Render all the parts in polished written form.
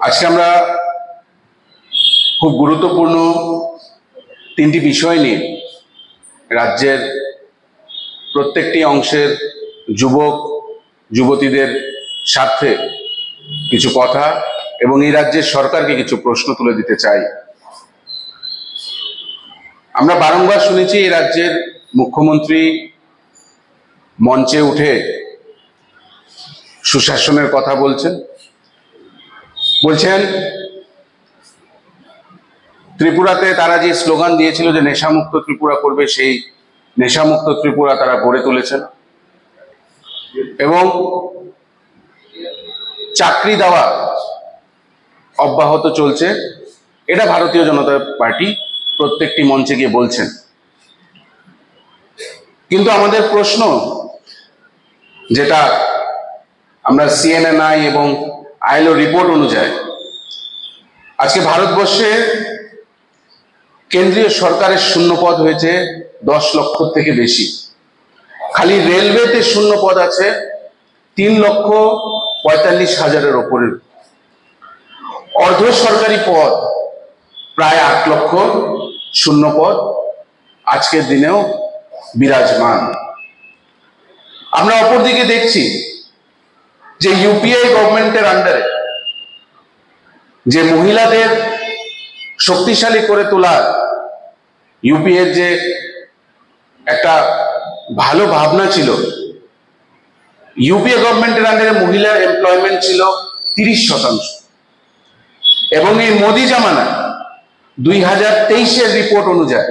আজকে আমরা খুব গুরুত্বপূর্ণ তিনটি বিষয় নিয়ে রাজ্যের প্রত্যেকটি অংশের যুবক যুবতীদের স্বার্থে কিছু কথা এবং এই রাজ্যের সরকারকে কিছু প্রশ্ন তুলে দিতে চাই। আমরা বারংবার শুনেছি এই রাজ্যের মুখ্যমন্ত্রী মঞ্চে উঠে সুশাসনের কথা বলছেন ত্রিপুরাতে তারা যে স্লোগান দিয়েছিল যে নেশামুক্ত ত্রিপুরা করবে, সেই নেশামুক্ত ত্রিপুরা তারা গড়ে তুলেছেন এবং চাকরি দেওয়া অব্যাহত চলছে। এটা ভারতীয় জনতা পার্টি প্রত্যেকটি মঞ্চে গিয়ে বলছেন। কিন্তু আমাদের প্রশ্ন, যেটা আমরা সিএনএনআই এবং আইএলও রিপোর্ট অনুযায়ী আজকে ভারতবর্ষে কেন্দ্রীয় সরকারের শূন্যপদ হয়েছে 10 লক্ষ থেকে বেশি। খালি রেলওয়েতে শূন্যপদ আছে 3,45,000-এর ওপরে। অর্ধ সরকারি পদ প্রায় 8 লক্ষ শূন্যপদ আজকের দিনেও বিরাজমান। আমরা অপরদিকে দেখছি যে ইউপিএ গভর্নমেন্টের আন্ডারে যে মহিলাদের শক্তিশালী করে তোলার ইউপিএর যে একটা ভালো ভাবনা ছিল, ইউপিএ গভর্নমেন্টের আন্ডারে মহিলার এমপ্লয়মেন্ট ছিল 30%। এবং এই মোদি জামানা 2023-এর রিপোর্ট অনুযায়ী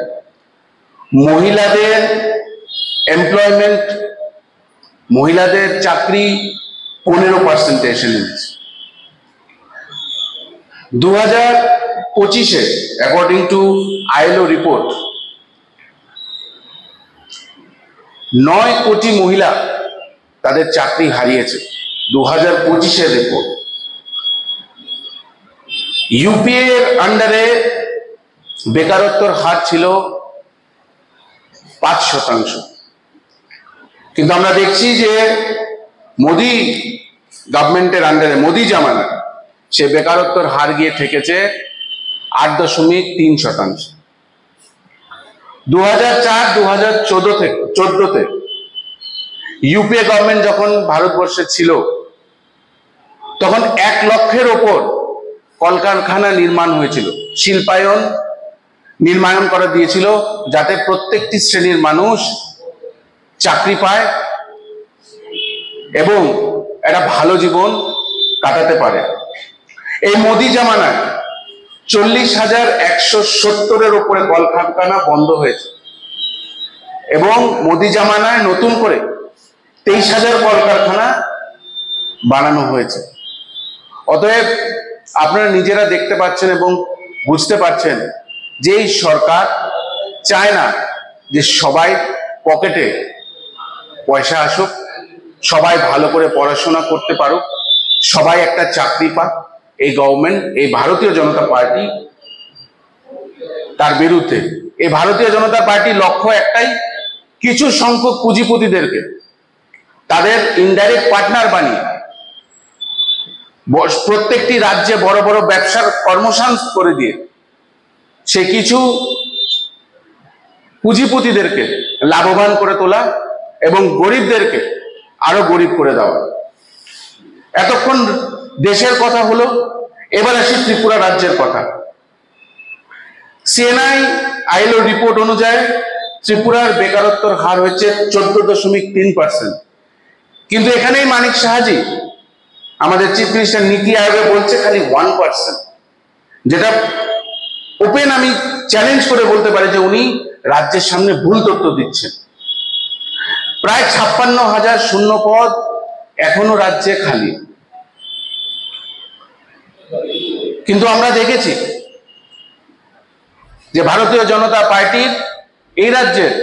মহিলাদের এমপ্লয়মেন্ট, মহিলাদের চাকরি 15% এসে নেমেছে। 2025-এ অ্যাকর্ডিং টু আইএলও রিপোর্ট 9 কোটি মহিলা তাদের চাকরি হারিয়েছে। 2025-এর রিপোর্ট। ইউপিএ এর আন্ডারে বেকারত্বের হার ছিল 5%। কিন্তু আমরা দেখছি যে মোদি গভর্নমেন্টের আন্ডারে, মোদি জামানা, সে বেকারত্বের হার গিয়ে ঠেকেছে 8.3%। 2004-2014-তে ইউপিএ গভর্নমেন্ট যখন ভারতবর্ষে ছিল তখন 1 লক্ষের ওপর কলকারখানা নির্মাণ হয়েছিল, শিল্পায়ন নির্মাণ করা দিয়েছিল, যাতে প্রত্যেকটি শ্রেণীর মানুষ চাকরি পায় এবং একটা ভালো জীবন কাটাতে পারে। এই মোদি জামানায় 40,170-এর উপরে কলকারখানা বন্ধ হয়েছে এবং মোদি জামানায় নতুন করে 23,000 কলকারখানা বানানো হয়েছে। অতএব আপনারা নিজেরা দেখতে পাচ্ছেন এবং বুঝতে পারছেন যে এই সরকার চায় না যে সবাই পকেটে পয়সা আসুক, সবাই ভালো করে পড়াশোনা করতে পারুক, সবাই একটা চাকরি পাক। এই গভর্নমেন্ট, এই ভারতীয় জনতা পার্টি তার বিরুদ্ধে। এই ভারতীয় জনতা পার্টির লক্ষ্য একটাই, কিছু সংখ্যক পুঁজিপতিদেরকে তাদের ইনডাইরেক্ট পার্টনার বানিয়ে প্রত্যেকটি রাজ্যে বড় বড় ব্যবসার কর্মসংস্থান করে দিয়ে সে কিছু পুঁজিপতিদেরকে লাভবান করে তোলা এবং গরিবদেরকে আরো গরিব করে দেওয়া। এতক্ষণ দেশের কথা হলো, এবার আসি ত্রিপুরা রাজ্যের কথা। সিএনআই আইএলও রিপোর্ট অনুযায়ী ত্রিপুরার বেকারত্বের হার হচ্ছে 14.3%। কিন্তু এখানেই মানিক সাহাজি, আমাদের চিফ মিনিস্টার নীতি আয়োগে বলছে খালি 1%, যেটা ওপেন আমি চ্যালেঞ্জ করে বলতে পারি যে উনি রাজ্যের সামনে ভুল তথ্য দিচ্ছেন। প্রায় 56,000 শূন্য পদ এখনো রাজ্যে খালি। কিন্তু আমরা দেখেছি যে ভারতীয় জনতা পার্টির এই রাজ্যের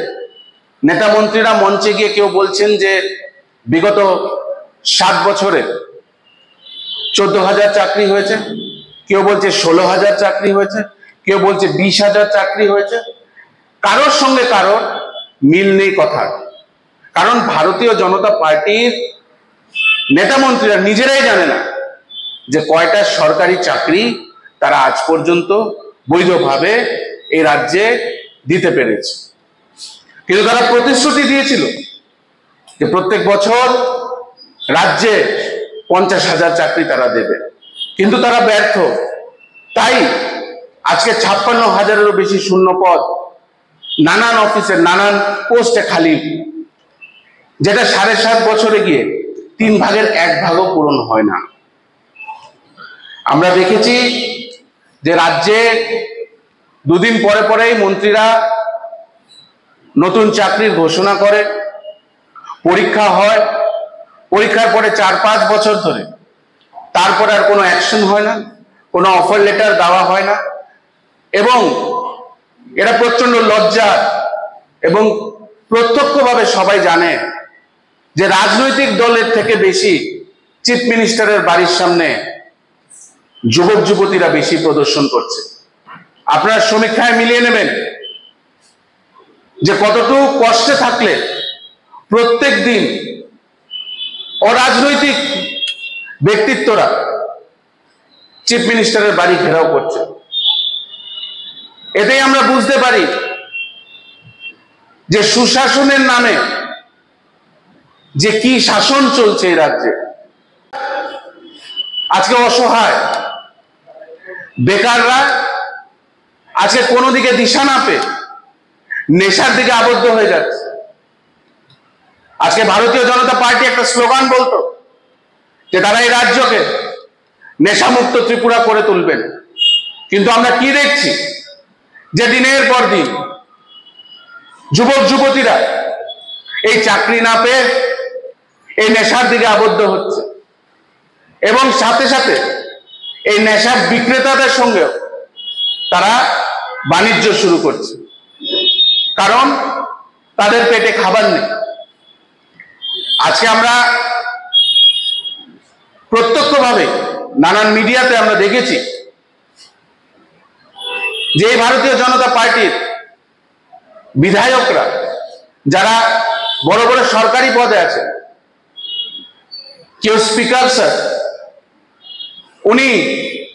নেতা মন্ত্রীরা মঞ্চে গিয়ে কেউ বলছেন যে বিগত 7 বছরে 14,000 চাকরি হয়েছে, কেউ বলছে 16,000 চাকরি হয়েছে, কেউ বলছে 20,000 চাকরি হয়েছে। কারোর সঙ্গে কারোর মিল নেই কথা। কারণ ভারতীয় জনতা পার্টির নেতা মন্ত্রীরা নিজেরাই জানে না যে কয়টা সরকারি চাকরি তারা আজ পর্যন্ত বৈধভাবে এই রাজ্যে দিতে পেরেছে। কিন্তু তারা প্রতিশ্রুতি দিয়েছিল যে প্রত্যেক বছর রাজ্যে 50,000 চাকরি তারা দেবে, কিন্তু তারা ব্যর্থ। তাই আজকে 56,000-এরও বেশি শূন্য পদ নানান অফিসে নানান পোস্টে খালি, যেটা 7.5 বছরে গিয়ে 3 ভাগের 1 ভাগও পূরণ হয় না। আমরা দেখেছি যে রাজ্যে দুদিন পরে পরেই মন্ত্রীরা নতুন চাকরির ঘোষণা করে, পরীক্ষা হয়, পরীক্ষার পরে 4-5 বছর ধরে তারপরে আর কোনো অ্যাকশন হয় না, কোনো অফার লেটার দেওয়া হয় না। এবং এরা প্রচন্ড লজ্জা, এবং প্রত্যক্ষভাবে সবাই জানে যে রাজনৈতিক দলের থেকে বেশি চিফ মিনিস্টারের বাড়ির সামনে যুবক যুবতীরা বেশি প্রদর্শন করছে। আপনারা সমীক্ষায় মিলিয়ে নেবেন যে কতটুকু কষ্টে থাকলে প্রত্যেক দিন অরাজনৈতিক ব্যক্তিত্বরা চিফ মিনিস্টারের বাড়ি ঘেরাও করছে। এতেই আমরা বুঝতে পারি যে সুশাসনের নামে যে কি শাসন চলছে এই রাজ্যে। আজকে অসহায় বেকাররা আজকে কোনো দিকে দিশা না পেয়ে নেশার দিকে আবদ্ধ হয়ে যাচ্ছে। আজকে ভারতীয় জনতা পার্টি একটা স্লোগান বলতো যে তারা এই রাজ্যকে নেশামুক্ত ত্রিপুরা করে তুলবেন, কিন্তু আমরা কি দেখছি যে দিনের পর দিন যুবক যুবতীরা এই চাকরি না পেয়ে এই নেশার দিকে আবদ্ধ হচ্ছে, এবং সাথে সাথে এই নেশার বিক্রেতাদের সঙ্গেও তারা বাণিজ্য শুরু করছে, কারণ তাদের পেটে খাবার নেই। আজকে আমরা প্রত্যক্ষভাবে নানান মিডিয়াতে আমরা দেখেছি যে এই ভারতীয় জনতা পার্টির বিধায়করা যারা বড় বড় সরকারি পদে আছেন, কেউ স্পিকার স্যার, উনি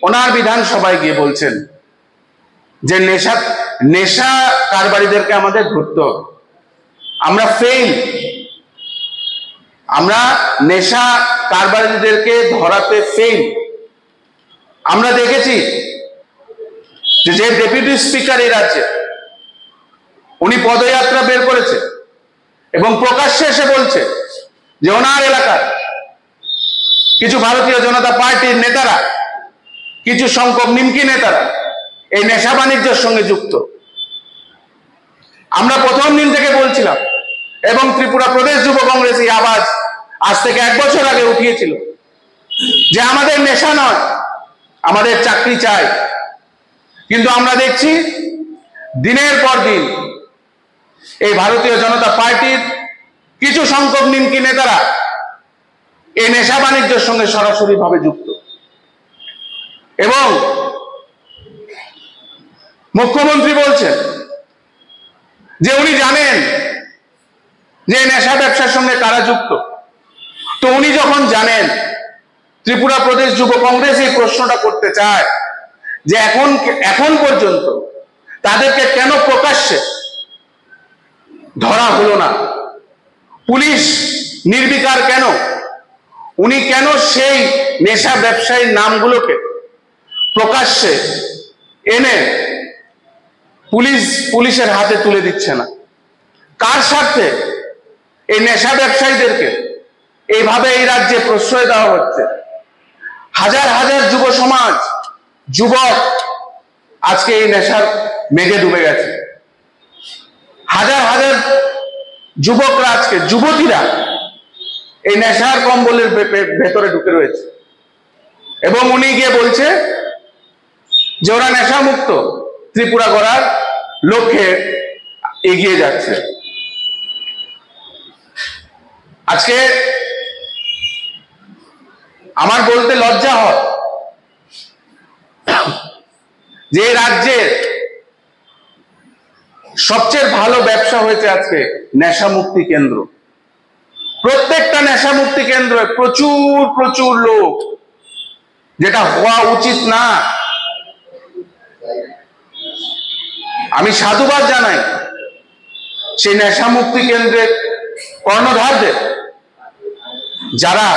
ওনার বিধানসভায় গিয়ে বলছেন যে নেশা কারবারিদেরকে আমাদের ধরতে হবে, আমরা ফেল, আমরা নেশা কারবারিদেরকে ধরাতে ফেল। আমরা দেখেছি যে ডেপুটি স্পিকার এই রাজ্যে উনি পদযাত্রা বের করেছে এবং প্রকাশ্যে এসে বলছে যে ওনার এলাকার কিছু ভারতীয় জনতা পার্টির নেতারা, কিছু সংখ্যক নিমকি নেতারা এই নেশা বাণিজ্যের সঙ্গে যুক্ত। আমরা প্রথম দিন থেকে বলছিলাম, এবং ত্রিপুরা প্রদেশ যুব কংগ্রেস এই আওয়াজ আজ থেকে 1 বছর আগে উঠিয়েছিল যে আমাদের নেশা নয়, আমাদের চাকরি চাই। কিন্তু আমরা দেখছি দিনের পর দিন এই ভারতীয় জনতা পার্টির কিছু সংখ্যক নিমকি নেতারা এই নেশা বাণিজ্যের সঙ্গে সরাসরি ভাবে যুক্ত, এবং মুখ্যমন্ত্রী বলছেন যে উনি জানেন যে নেশা ব্যবসার সঙ্গে কারা যুক্ত। তো উনি যখন জানেন, ত্রিপুরা প্রদেশ যুব কংগ্রেস এই প্রশ্নটা করতে চায় যে এখন পর্যন্ত তাদেরকে কেন প্রকাশ্যে ধরা হলো না, পুলিশ নির্বিকার কেন, উনি কেন সেই নেশা ব্যবসায়ীর নামগুলোকে প্রকাশ্যে এনে পুলিশের হাতে তুলে দিচ্ছে না? কার স্বার্থে এই নেশা ব্যবসায়ীদেরকে এইভাবে এই রাজ্যে প্রশ্রয় দেওয়া হচ্ছে? হাজার হাজার যুব সমাজ, যুবক আজকে এই নেশার মেঘে ডুবে গেছে। হাজার হাজার যুবকরা আজকে, যুবতীরা এই নেশার কম্বলের ভেতরে ঢুকে রয়েছে, এবং উনি গিয়ে বলছে যে ওরা নেশামুক্ত ত্রিপুরা করার লক্ষ্যে এগিয়ে যাচ্ছে। আজকে আমার বলতে লজ্জা হয় যে রাজ্যের সবচেয়ে ভালো ব্যবসা হয়েছে আজকে নেশা মুক্তি কেন্দ্র। প্রত্যেকটা নেশা মুক্তি কেন্দ্রে প্রচুর প্রচুর লোক যেটা হওয়া উচিত না। আমি সাধুবাদ জানাই সেই নেশা মুক্তি কেন্দ্রের কর্ণধারদের, যারা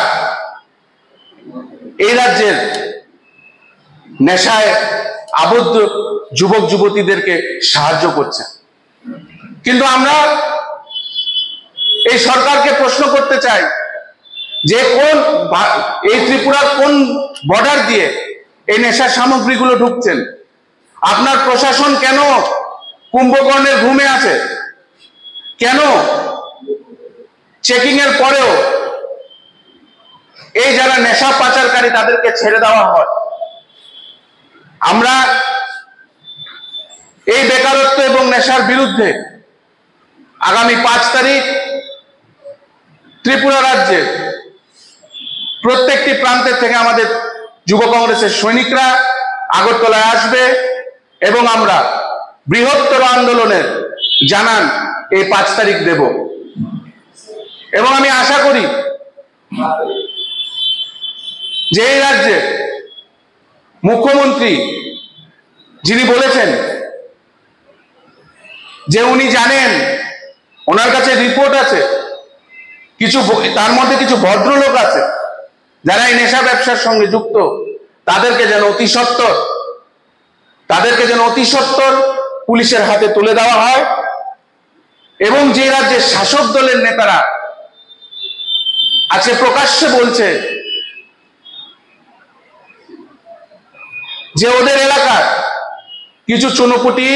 এই রাজ্যের নেশায় আবদ্ধ যুবক যুবতীদেরকে সাহায্য করছে। কিন্তু আমরা এই সরকারকে প্রশ্ন করতে চাই যে এই ত্রিপুরার কোন বর্ডার দিয়ে এই নেশার সামগ্রীগুলো ঢুকছেন? আপনার প্রশাসন কেন কুম্ভকর্ণের ঘুমে আছে? কেন চেকিং এর পরেও এই যারা নেশা পাচারকারী তাদেরকে ছেড়ে দেওয়া হয়? আমরা এই বেকারত্ব এবং নেশার বিরুদ্ধে আগামী 5 তারিখ ত্রিপুরা রাজ্যে প্রত্যেকটি প্রান্তের থেকে আমাদের যুব কংগ্রেসের সৈনিকরা আগরতলায় আসবে এবং আমরা বৃহত্তর আন্দোলনের জানান এই 5 তারিখ দেব। এবং আমি আশা করি যে এই রাজ্যে মুখ্যমন্ত্রী যিনি বলেছেন যে উনি জানেন, ওনার কাছে রিপোর্ট আছে, তার মধ্যে কিছু ভদ্রলোক আছে যারা এই নেশা ব্যবসার সঙ্গে যুক্ত, তাদেরকে যেন অতি সত্বর পুলিশের হাতে তুলে দেওয়া হয়। এবং যে রাজ্যের শাসক দলের নেতারা আজকে প্রকাশ্যে বলছে যে ওদের এলাকার কিছু চুনোপুটি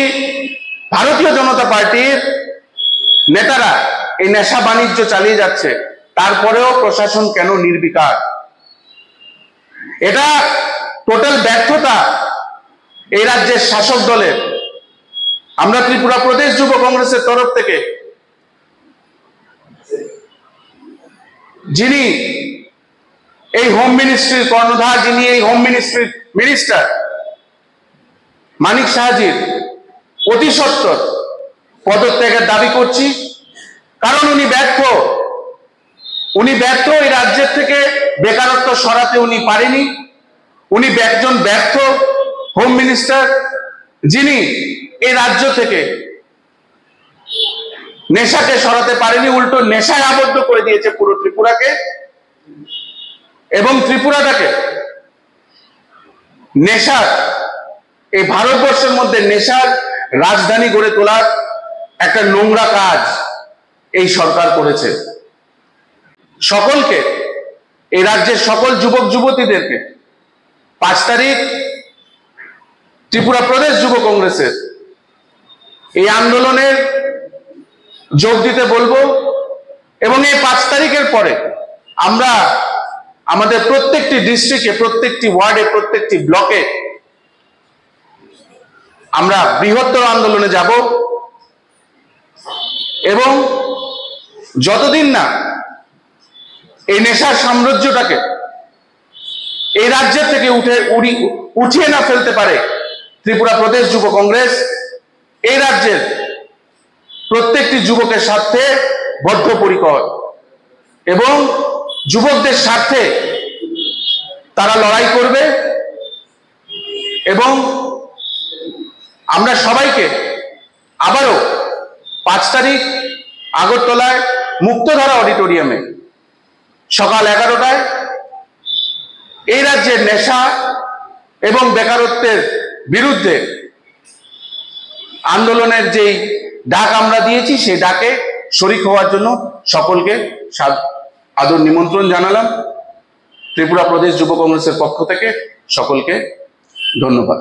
ভারতীয় জনতা পার্টির নেতারা এই নেশা বাণিজ্য চালিয়ে যাচ্ছে, তারপরেও প্রশাসন কেন নির্বিকার? এটা টোটাল ব্যর্থতা এই রাজ্যের শাসক দলের। আমরা ত্রিপুরা প্রদেশ যুব কংগ্রেসের তরফ থেকে, যিনি এই হোম মিনিস্ট্রির কর্ণধার, যিনি এই হোম মিনিস্ট্রির মিনিস্টার মানিক সাহাজির অতি সত্বর পদত্যাগের দাবি করছি। কারণ উনি ব্যর্থ এই রাজ্যের থেকে বেকারত্ব সরাতে উনি পারেনি। উনি একজন ব্যর্থ হোম মিনিস্টার, যিনি এই রাজ্য থেকে নেশাকে সরাতে পারেনি, উল্টো নেশায় আবদ্ধ করে দিয়েছে পুরো ত্রিপুরাকে এবং ত্রিপুরাটাকে নেশার, এই ভারতবর্ষের মধ্যে নেশার রাজধানী গড়ে তোলার একটা নোংরা কাজ এই সরকার করেছে। সকলকে, এই রাজ্যের সকল যুবক যুবতীদেরকে 5 তারিখ ত্রিপুরা প্রদেশ যুব কংগ্রেসের এই আন্দোলনের যোগ দিতে বলবো। এবং এই 5 তারিখের পরে আমরা আমাদের প্রত্যেকটি ডিস্ট্রিক্টে, প্রত্যেকটি ওয়ার্ডে, প্রত্যেকটি ব্লকে আমরা বৃহত্তর আন্দোলনে যাব। এবং যতদিন না এই নেশার সাম্রাজ্যটাকে এই রাজ্যের থেকে উঠিয়ে না ফেলতে পারে ত্রিপুরা প্রদেশ যুব কংগ্রেস, এই রাজ্যের প্রত্যেকটি যুবকের স্বার্থে বদ্ধপরিকর এবং যুবকদের স্বার্থে তারা লড়াই করবে। এবং আমরা সবাইকে আবারও 5 তারিখ আগরতলায় মুক্তধারা অডিটোরিয়ামে সকাল 11টায় এই রাজ্যের নেশা এবং বেকারত্বের বিরুদ্ধে আন্দোলনের যেই ডাক আমরা দিয়েছি, সেই ডাকে শরিক হওয়ার জন্য সকলকে আদর নিমন্ত্রণ জানালাম। ত্রিপুরা প্রদেশ যুব কংগ্রেসের পক্ষ থেকে সকলকে ধন্যবাদ।